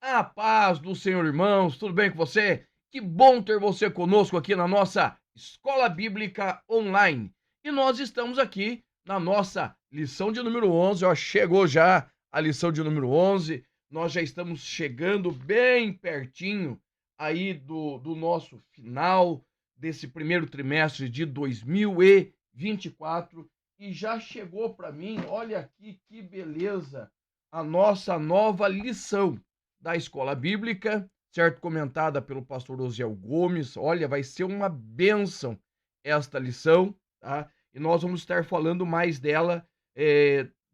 A paz do Senhor, irmãos, tudo bem com você? Que bom ter você conosco aqui na nossa Escola Bíblica Online. E nós estamos aqui na nossa lição de número 11, ó, chegou já a lição de número 11, nós já estamos chegando bem pertinho aí do nosso final desse primeiro trimestre de 2024 e já chegou para mim, olha aqui que beleza, a nossa nova lição da Escola Bíblica, certo? Comentada pelo pastor Osiel Gomes. Olha, vai ser uma bênção esta lição, tá? E nós vamos estar falando mais dela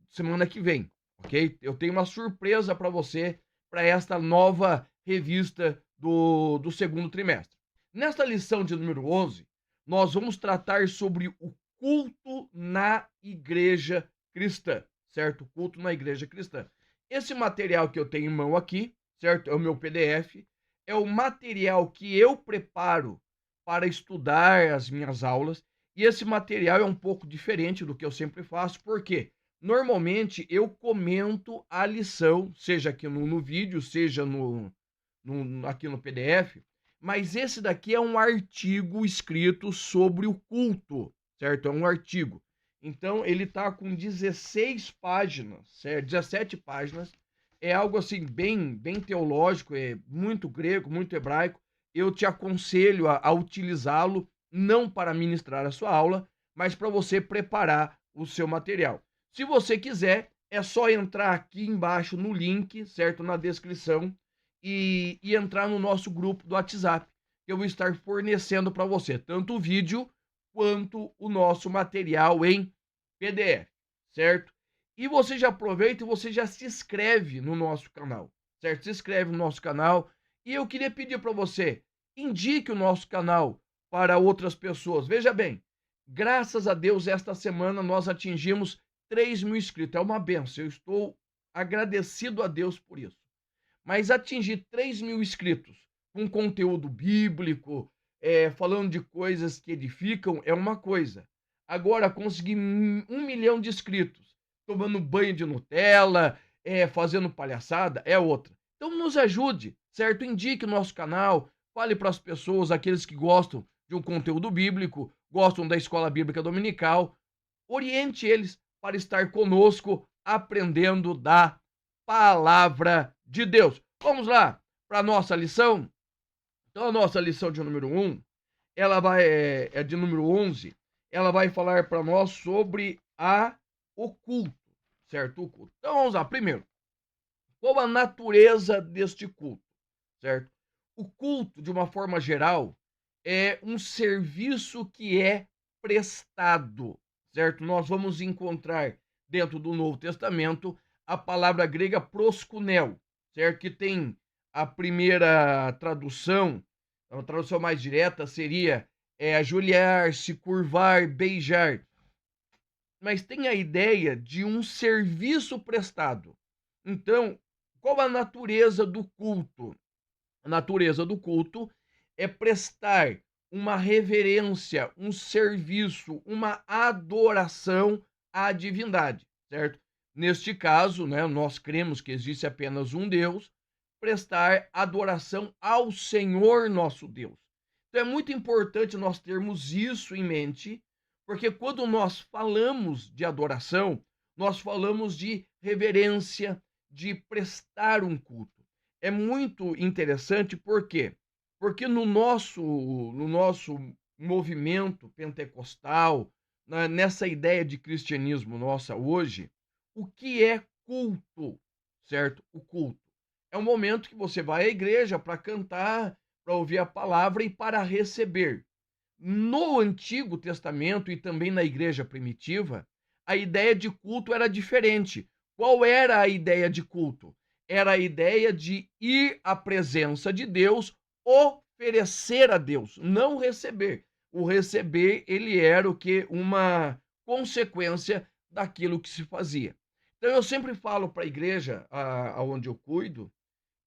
semana que vem, ok? Eu tenho uma surpresa para você para esta nova revista do segundo trimestre. Nesta lição de número 11, nós vamos tratar sobre o culto na igreja cristã, certo? O culto na igreja cristã. Esse material que eu tenho em mão aqui, certo? É o meu PDF, é o material que eu preparo para estudar as minhas aulas, e esse material é um pouco diferente do que eu sempre faço, porque normalmente eu comento a lição, seja aqui no vídeo, seja aqui no PDF, mas esse daqui é um artigo escrito sobre o culto, certo? É um artigo. Então, ele está com 16 páginas, certo? 17 páginas. É algo assim bem teológico, é muito grego, muito hebraico. Eu te aconselho a utilizá-lo não para ministrar a sua aula, mas para você preparar o seu material. Se você quiser, é só entrar aqui embaixo no link, certo? Na descrição e entrar no nosso grupo do WhatsApp, que eu vou estar fornecendo para você tanto o vídeo quanto o nosso material em PDF, certo? E você já aproveita e você já se inscreve no nosso canal, certo? Se inscreve no nosso canal. E eu queria pedir para você, indique o nosso canal para outras pessoas. Veja bem, graças a Deus, esta semana nós atingimos 3.000 inscritos. É uma benção, eu estou agradecido a Deus por isso. Mas atingir 3.000 inscritos com conteúdo bíblico, falando de coisas que edificam, é uma coisa. Agora, conseguir 1 milhão de inscritos tomando banho de Nutella, fazendo palhaçada, é outra. Então nos ajude, certo? Indique o nosso canal, fale para as pessoas, aqueles que gostam de um conteúdo bíblico, gostam da Escola Bíblica Dominical, oriente eles para estar conosco aprendendo da palavra de Deus. Vamos lá para a nossa lição? Então, a nossa lição de número 1, ela é de número 11, ela vai falar para nós sobre o culto, certo? O culto. Então, vamos lá. Primeiro, qual a natureza deste culto, certo? O culto, de uma forma geral, é um serviço que é prestado, certo? Nós vamos encontrar dentro do Novo Testamento a palavra grega proskunel, certo? Que tem a primeira tradução, a tradução mais direta seria ajoelhar, se curvar, beijar. Mas tem a ideia de um serviço prestado. Então, qual a natureza do culto? A natureza do culto é prestar uma reverência, um serviço, uma adoração à divindade, certo? Neste caso, né, nós cremos que existe apenas um Deus, prestar adoração ao Senhor nosso Deus. Então é muito importante nós termos isso em mente, porque quando nós falamos de adoração, nós falamos de reverência, de prestar um culto. É muito interessante por quê? Porque no nosso movimento pentecostal, nessa ideia de cristianismo nossa hoje, o que é culto, certo? O culto é um momento que você vai à igreja para cantar, para ouvir a palavra e para receber. No Antigo Testamento e também na igreja primitiva, a ideia de culto era diferente. Qual era a ideia de culto? Era a ideia de ir à presença de Deus, oferecer a Deus, não receber. O receber, ele era o que? Uma consequência daquilo que se fazia. Então eu sempre falo para a igreja aonde eu cuido,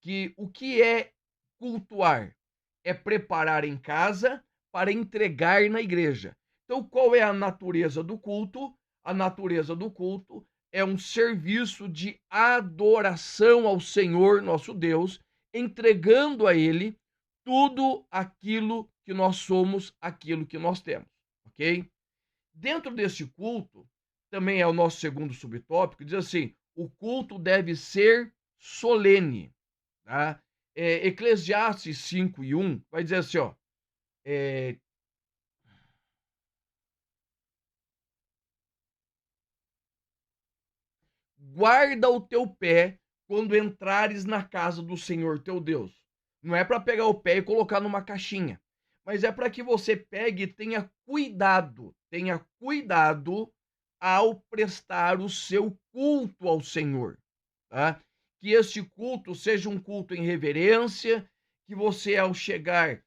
que o que é cultuar? É preparar em casa para entregar na igreja. Então, qual é a natureza do culto? A natureza do culto é um serviço de adoração ao Senhor nosso Deus entregando a Ele tudo aquilo que nós somos, aquilo que nós temos, ok? Dentro deste culto, também é o nosso segundo subtópico, diz assim, o culto deve ser solene, tá? Eclesiastes 5:1 vai dizer assim, ó, é, guarda o teu pé quando entrares na casa do Senhor teu Deus. Não é para pegar o pé e colocar numa caixinha, mas é para que você pegue e tenha cuidado ao prestar o seu culto ao Senhor, tá? Que este culto seja um culto em reverência, que você ao chegar,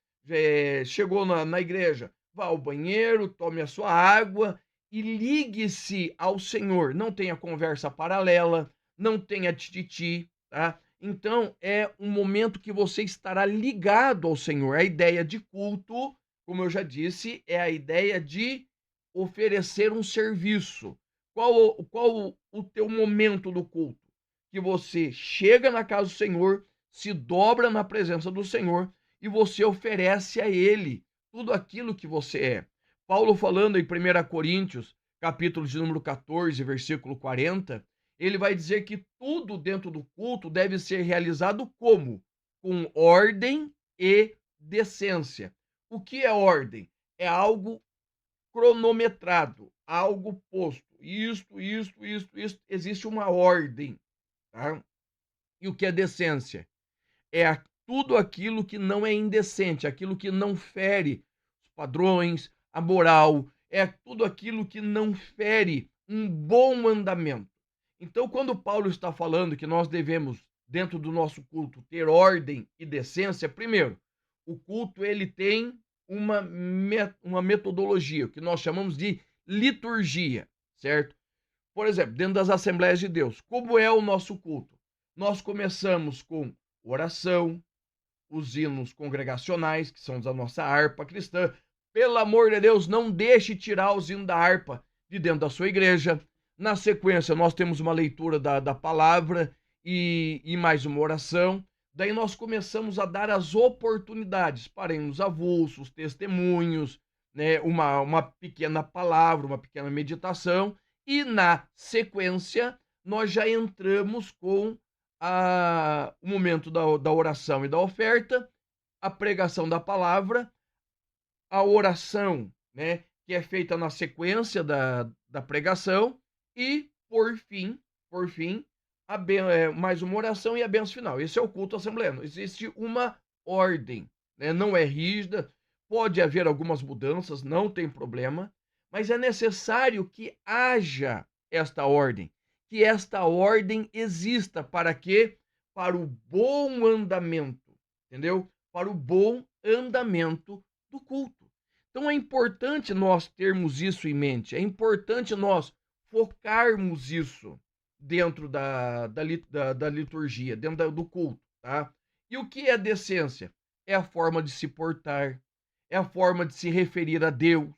chegou na igreja, vá ao banheiro, tome a sua água e ligue-se ao Senhor. Não tenha conversa paralela, não tenha tititi, tá? Então é um momento que você estará ligado ao Senhor. A ideia de culto, como eu já disse, é a ideia de oferecer um serviço. Qual o teu momento do culto? Que você chega na casa do Senhor, se dobra na presença do Senhor e você oferece a Ele tudo aquilo que você é. Paulo falando em 1 Coríntios, capítulo de número 14, versículo 40, ele vai dizer que tudo dentro do culto deve ser realizado como? Com ordem e decência. O que é ordem? É algo cronometrado, algo posto. Isto. Existe uma ordem, tá? E o que é decência? É tudo aquilo que não é indecente, aquilo que não fere os padrões, a moral, é tudo aquilo que não fere um bom andamento. Então, quando Paulo está falando que nós devemos, dentro do nosso culto, ter ordem e decência, primeiro, o culto ele tem uma metodologia, o que nós chamamos de liturgia, certo? Por exemplo, dentro das Assembleias de Deus, como é o nosso culto? Nós começamos com oração, os hinos congregacionais, que são da nossa harpa cristã. Pelo amor de Deus, não deixe tirar os hinos da harpa de dentro da sua igreja. Na sequência, nós temos uma leitura da palavra e mais uma oração. Daí nós começamos a dar as oportunidades para hinos avulsos, testemunhos, né, uma pequena palavra, uma pequena meditação. E na sequência, nós já entramos com o momento da oração e da oferta, a pregação da palavra, a oração, né, que é feita na sequência da pregação, e, por fim mais uma oração e a bênção final. Esse é o culto assembleano. Existe uma ordem, né, não é rígida, pode haver algumas mudanças, não tem problema, mas é necessário que haja esta ordem, que esta ordem exista para quê? Para o bom andamento, entendeu? Para o bom andamento do culto. Então é importante nós termos isso em mente, é importante nós focarmos isso dentro da liturgia, dentro do culto, tá? E o que é decência? É a forma de se portar, é a forma de se referir a Deus,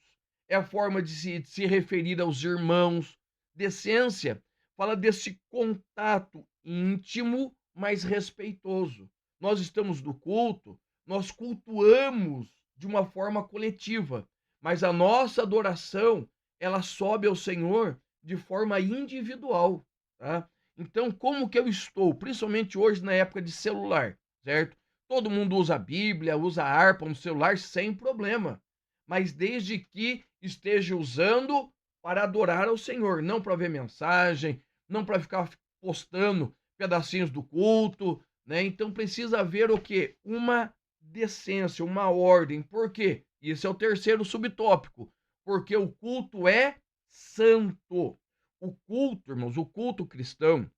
é a forma de se referir aos irmãos. Decência fala desse contato íntimo, mas respeitoso. Nós estamos no culto, nós cultuamos de uma forma coletiva, mas a nossa adoração, ela sobe ao Senhor de forma individual, tá? Então, como que eu estou, principalmente hoje na época de celular, certo? Todo mundo usa a Bíblia, usa a harpa no celular sem problema, mas desde que esteja usando para adorar ao Senhor, não para ver mensagem, não para ficar postando pedacinhos do culto, né? Então precisa haver o quê? Uma decência, uma ordem. Por quê? Isso é o terceiro subtópico. Porque o culto é santo. O culto, irmãos, o culto cristão,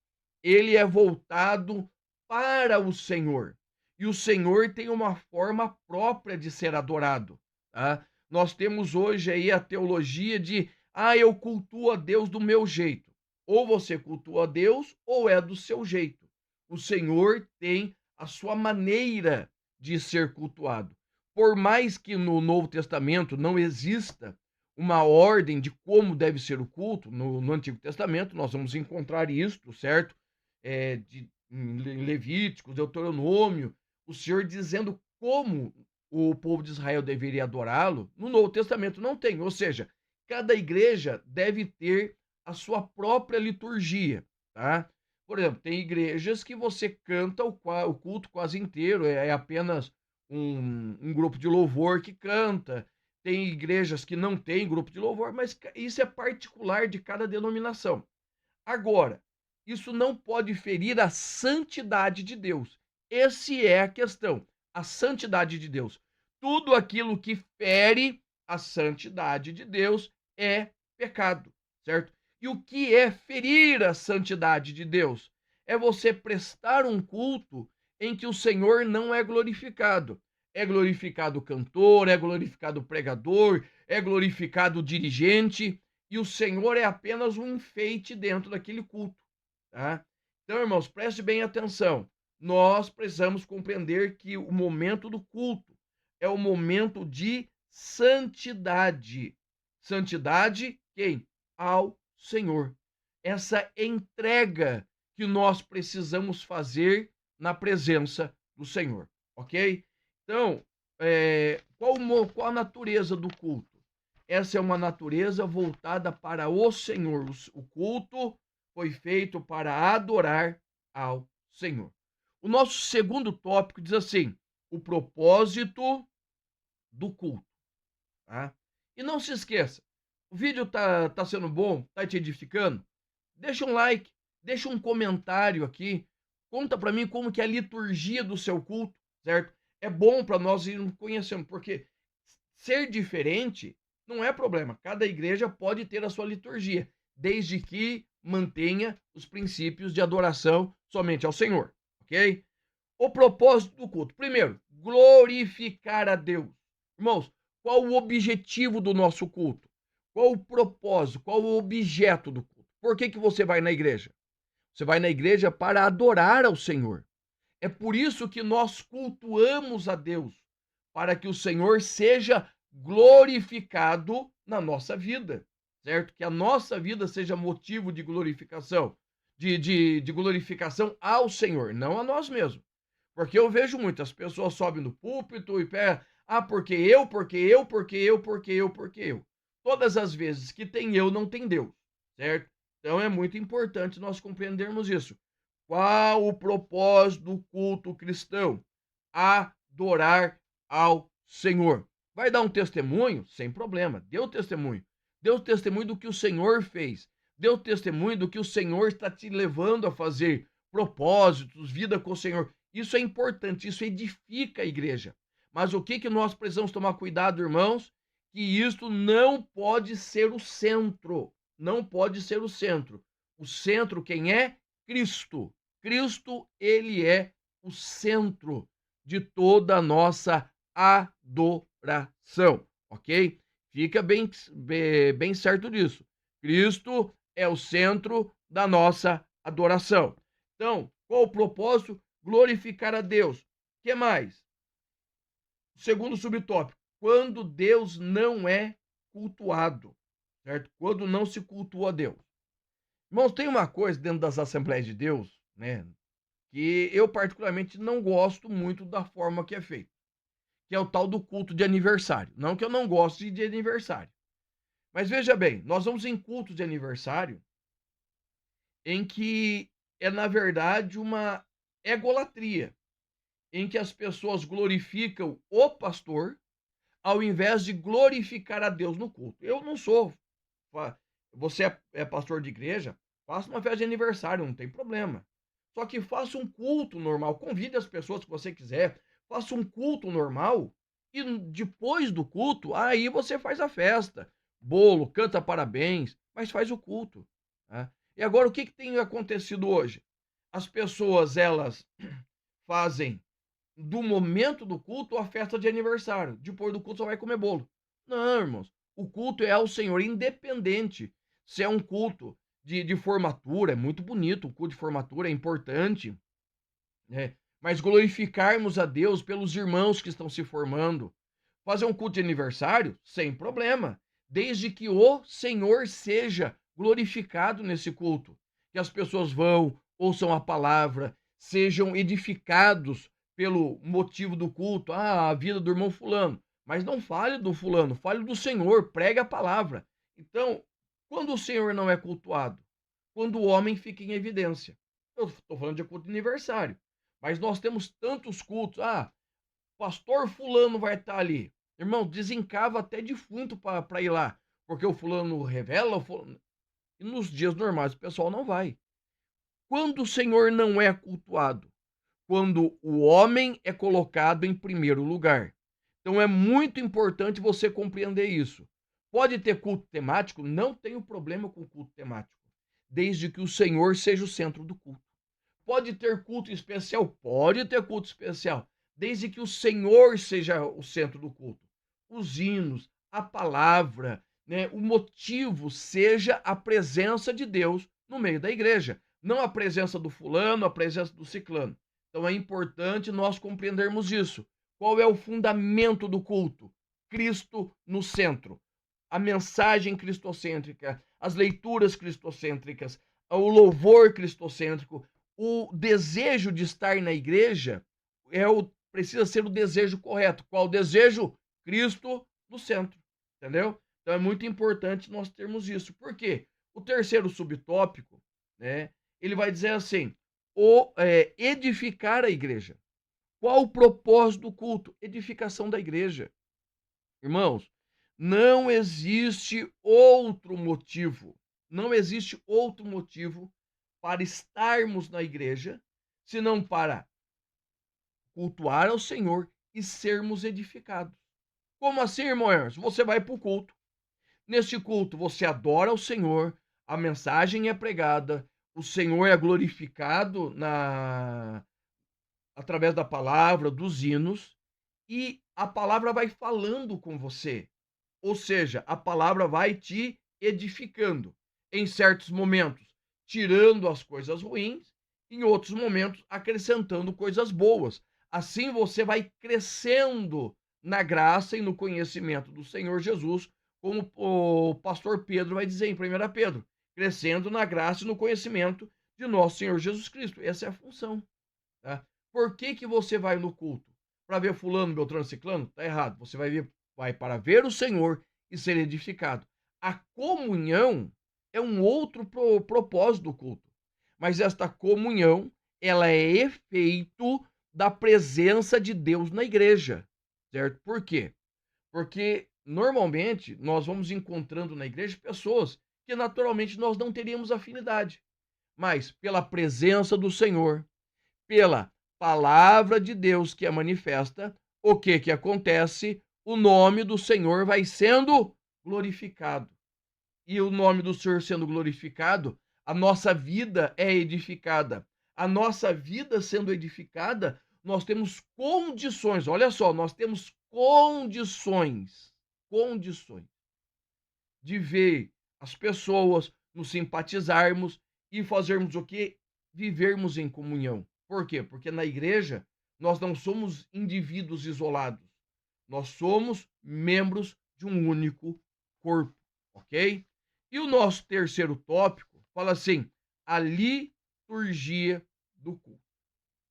ele é voltado para o Senhor. E o Senhor tem uma forma própria de ser adorado, tá? Nós temos hoje aí a teologia de, eu cultuo a Deus do meu jeito. Ou você cultua a Deus, ou é do seu jeito. O Senhor tem a sua maneira de ser cultuado. Por mais que no Novo Testamento não exista uma ordem de como deve ser o culto, no Antigo Testamento nós vamos encontrar isto, certo? em Levíticos, Deuteronômio, o Senhor dizendo como o povo de Israel deveria adorá-lo. No Novo Testamento não tem, ou seja, cada igreja deve ter a sua própria liturgia, tá? Por exemplo, tem igrejas que você canta o culto quase inteiro, é apenas um grupo de louvor que canta. Tem igrejas que não tem grupo de louvor, mas isso é particular de cada denominação. Agora, isso não pode ferir a santidade de Deus. Essa é a questão, a santidade de Deus. Tudo aquilo que fere a santidade de Deus é pecado, certo? E o que é ferir a santidade de Deus? É você prestar um culto em que o Senhor não é glorificado. É glorificado o cantor, é glorificado o pregador, é glorificado o dirigente, e o Senhor é apenas um enfeite dentro daquele culto, tá? Então, irmãos, preste bem atenção. Nós precisamos compreender que o momento do culto é o momento de santidade. Santidade, quem? Ao Senhor. Essa entrega que nós precisamos fazer na presença do Senhor, ok? Então, qual a natureza do culto? Essa é uma natureza voltada para o Senhor. O culto foi feito para adorar ao Senhor. O nosso segundo tópico diz assim: o propósito do culto. Tá? E não se esqueça, o vídeo tá sendo bom, tá te edificando? Deixa um like, deixa um comentário aqui, conta para mim como que é a liturgia do seu culto, certo? É bom para nós irmos conhecendo, porque ser diferente não é problema. Cada igreja pode ter a sua liturgia, desde que mantenha os princípios de adoração somente ao Senhor, ok? O propósito do culto. Primeiro, glorificar a Deus. Irmãos, qual o objetivo do nosso culto? Qual o propósito? Qual o objeto do culto? Por que você vai na igreja? Você vai na igreja para adorar ao Senhor. É por isso que nós cultuamos a Deus, para que o Senhor seja glorificado na nossa vida, certo? Que a nossa vida seja motivo de glorificação, de glorificação ao Senhor, não a nós mesmos. Porque eu vejo muitas pessoas sobem no púlpito e pegam, porque eu, porque eu, porque eu, porque eu, porque eu. Todas as vezes que tem eu, não tem Deus, certo? Então é muito importante nós compreendermos isso. Qual o propósito do culto cristão? Adorar ao Senhor. Vai dar um testemunho? Sem problema. Dê o testemunho. Dê o testemunho do que o Senhor fez. Dê o testemunho do que o Senhor está te levando a fazer. Propósitos, vida com o Senhor. Isso é importante, isso edifica a igreja. Mas o que nós precisamos tomar cuidado, irmãos? Que isto não pode ser o centro. Não pode ser o centro. O centro, quem é? Cristo. Cristo, ele é o centro de toda a nossa adoração, ok? Fica bem certo disso. Cristo é o centro da nossa adoração. Então, qual o propósito? Glorificar a Deus. O que mais? O segundo subtópico, quando Deus não é cultuado, certo? Quando não se cultua a Deus. Irmãos, tem uma coisa dentro das Assembleias de Deus, né, que eu particularmente não gosto muito da forma que é feito, que é o tal do culto de aniversário. Não que eu não goste de aniversário. Mas veja bem, nós vamos em cultos de aniversário em que é, na verdade, uma egolatria, em que as pessoas glorificam o pastor ao invés de glorificar a Deus no culto. Eu não sou. Você é pastor de igreja, faça uma festa de aniversário, não tem problema. Só que faça um culto normal, convide as pessoas que você quiser, faça um culto normal e depois do culto, aí você faz a festa. Bolo, canta parabéns, mas faz o culto. Tá? E agora, o que tem acontecido hoje? As pessoas, elas fazem do momento do culto a festa de aniversário. Depois do culto só vai comer bolo. Não, irmãos. O culto é ao Senhor, independente se é um culto de formatura, é muito bonito, o culto de formatura é importante, né? Mas glorificarmos a Deus pelos irmãos que estão se formando. Fazer um culto de aniversário, sem problema, desde que o Senhor seja glorificado nesse culto. Que as pessoas vão, ouçam a palavra, sejam edificados pelo motivo do culto, a vida do irmão fulano. Mas não fale do fulano, fale do Senhor, pregue a palavra. Então, quando o Senhor não é cultuado, quando o homem fica em evidência. Eu estou falando de culto de aniversário, mas nós temos tantos cultos. Pastor fulano vai estar ali. Irmão, desencava até defunto para ir lá, porque o fulano revela, e nos dias normais o pessoal não vai. Quando o Senhor não é cultuado, quando o homem é colocado em primeiro lugar. Então é muito importante você compreender isso. Pode ter culto temático? Não tenho problema com culto temático, desde que o Senhor seja o centro do culto. Pode ter culto especial? Pode ter culto especial, desde que o Senhor seja o centro do culto. Os hinos, a palavra, né, o motivo seja a presença de Deus no meio da igreja, não a presença do fulano, a presença do ciclano. Então é importante nós compreendermos isso. Qual é o fundamento do culto? Cristo no centro. A mensagem cristocêntrica, as leituras cristocêntricas, o louvor cristocêntrico, o desejo de estar na igreja precisa ser o desejo correto. Qual o desejo? Cristo no centro, entendeu? Então é muito importante nós termos isso. Por quê? O terceiro subtópico, né, ele vai dizer assim, edificar a igreja. Qual o propósito do culto? Edificação da igreja. Irmãos, não existe outro motivo, não existe outro motivo para estarmos na igreja, senão para cultuar ao Senhor e sermos edificados. Como assim, irmão Ernst? Você vai para o culto. Neste culto, você adora o Senhor, a mensagem é pregada, o Senhor é glorificado através da palavra, dos hinos, e a palavra vai falando com você. Ou seja, a palavra vai te edificando. Em certos momentos, tirando as coisas ruins, em outros momentos, acrescentando coisas boas. Assim você vai crescendo na graça e no conhecimento do Senhor Jesus, como o pastor Pedro vai dizer em 1 Pedro, crescendo na graça e no conhecimento de nosso Senhor Jesus Cristo. Essa é a função. Tá? Por que você vai no culto? Para ver fulano, beltrano, ciclano? Tá errado. Você vai para ver o Senhor e ser edificado. A comunhão é um outro propósito do culto. Mas esta comunhão, ela é efeito da presença de Deus na igreja, certo? Por quê? Porque normalmente nós vamos encontrando na igreja pessoas que naturalmente nós não teríamos afinidade, mas pela presença do Senhor, pela palavra de Deus que é manifesta, o que acontece? O nome do Senhor vai sendo glorificado. E o nome do Senhor sendo glorificado, a nossa vida é edificada. A nossa vida sendo edificada, nós temos condições, olha só, nós temos condições de ver as pessoas, nos simpatizarmos e fazermos o quê? Vivermos em comunhão. Por quê? Porque na igreja nós não somos indivíduos isolados. Nós somos membros de um único corpo, ok? E o nosso terceiro tópico fala assim, a liturgia do culto.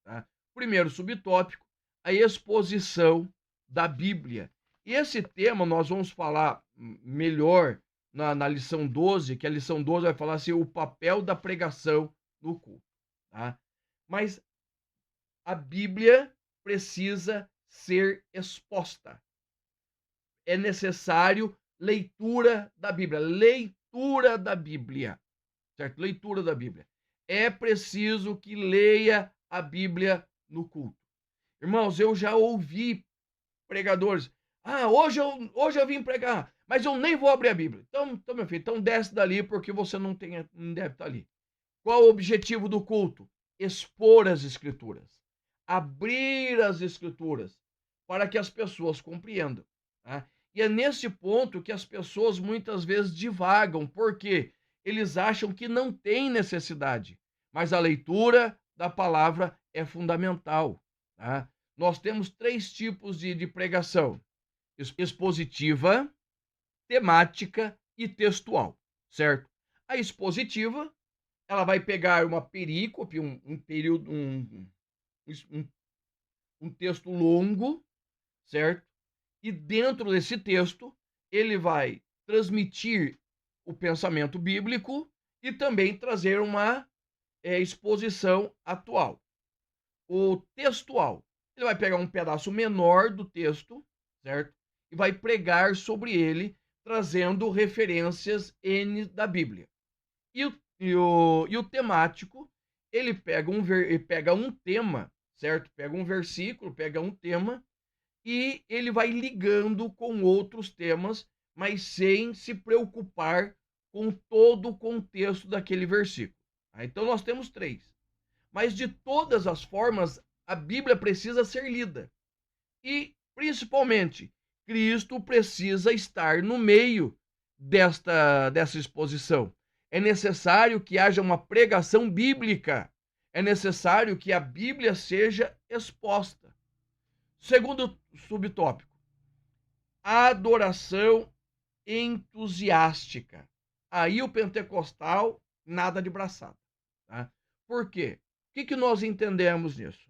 Tá? Primeiro subtópico, a exposição da Bíblia. E esse tema nós vamos falar melhor na lição 12, que a lição 12 vai falar assim, o papel da pregação no culto. Tá? Mas a Bíblia precisa ser exposta. É necessário leitura da Bíblia. Leitura da Bíblia. Certo? Leitura da Bíblia. É preciso que leia a Bíblia no culto. Irmãos, eu já ouvi pregadores. Hoje eu vim pregar, mas eu nem vou abrir a Bíblia. Então meu filho, então desce dali porque você não deve estar ali. Qual o objetivo do culto? Expor as Escrituras. Abrir as Escrituras para que as pessoas compreendam. Tá? E é nesse ponto que as pessoas muitas vezes divagam, porque eles acham que não tem necessidade. Mas a leitura da palavra é fundamental. Tá? Nós temos 3 tipos de pregação: expositiva, temática e textual, certo? A expositiva, ela vai pegar uma perícope, um período, um, um texto longo, certo? E dentro desse texto, ele vai transmitir o pensamento bíblico e também trazer uma exposição atual. O textual, ele vai pegar um pedaço menor do texto, certo? E vai pregar sobre ele, trazendo referências N da Bíblia. E o temático, ele pega um tema, certo? Pega um versículo, pega um tema, e ele vai ligando com outros temas, mas sem se preocupar com todo o contexto daquele versículo. Então nós temos 3. Mas de todas as formas, a Bíblia precisa ser lida. E, principalmente, Cristo precisa estar no meio dessa exposição. É necessário que haja uma pregação bíblica. É necessário que a Bíblia seja exposta. Segundo subtópico, adoração entusiástica. Aí o pentecostal, nada de braçada. Tá? Por quê? O que nós entendemos nisso?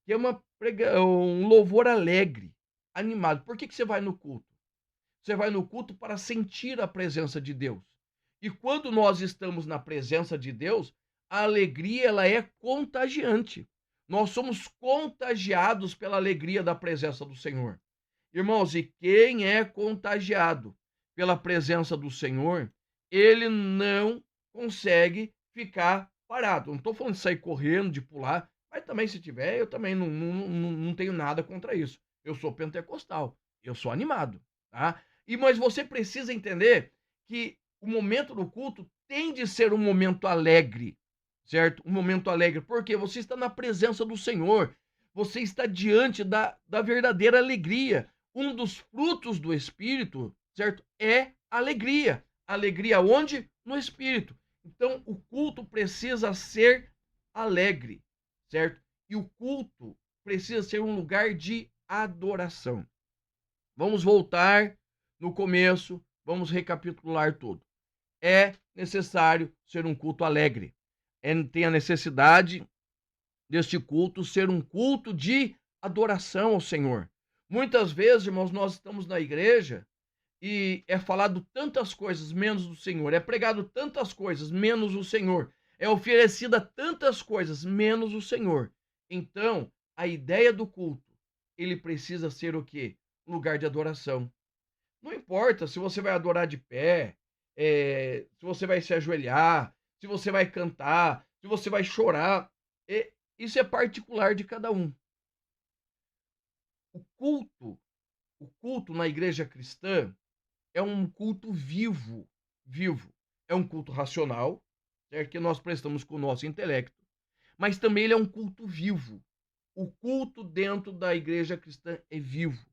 Que é um louvor alegre, animado. Por que você vai no culto? Você vai no culto para sentir a presença de Deus. E quando nós estamos na presença de Deus, a alegria ela é contagiante. Nós somos contagiados pela alegria da presença do Senhor. Irmãos, e quem é contagiado pela presença do Senhor, ele não consegue ficar parado. Não estou falando de sair correndo, de pular, mas também se tiver, eu também não tenho nada contra isso. Eu sou pentecostal, eu sou animado, tá? Mas você precisa entender que o momento do culto tem de ser um momento alegre, certo? Um momento alegre, porque você está na presença do Senhor, você está diante da verdadeira alegria. Um dos frutos do Espírito, certo? É alegria. Alegria onde? No Espírito. Então, o culto precisa ser alegre, certo? E o culto precisa ser um lugar de adoração. Vamos voltar no começo, vamos recapitular tudo. É necessário ser um culto alegre. Tem a necessidade deste culto ser um culto de adoração ao Senhor. Muitas vezes, irmãos, nós estamos na igreja e é falado tantas coisas menos do Senhor, é pregado tantas coisas menos o Senhor, é oferecida tantas coisas menos o Senhor. Então, a ideia do culto, ele precisa ser o quê? Um lugar de adoração. Não importa se você vai adorar de pé, se você vai se ajoelhar, se você vai cantar, se você vai chorar. Isso é particular de cada um. O culto na igreja cristã é um culto vivo. É um culto racional, certo? Que nós prestamos com o nosso intelecto, mas também ele é um culto vivo. O culto dentro da igreja cristã é vivo,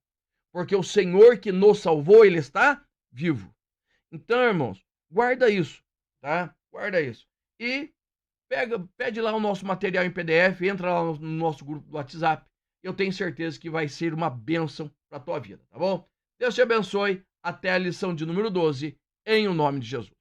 porque o Senhor que nos salvou, ele está vivo. Então, irmãos, guarda isso, tá? Guarda isso. E pede lá o nosso material em PDF, entra lá no nosso grupo do WhatsApp. Eu tenho certeza que vai ser uma bênção para a tua vida, tá bom? Deus te abençoe. Até a lição de número 12, em o nome de Jesus.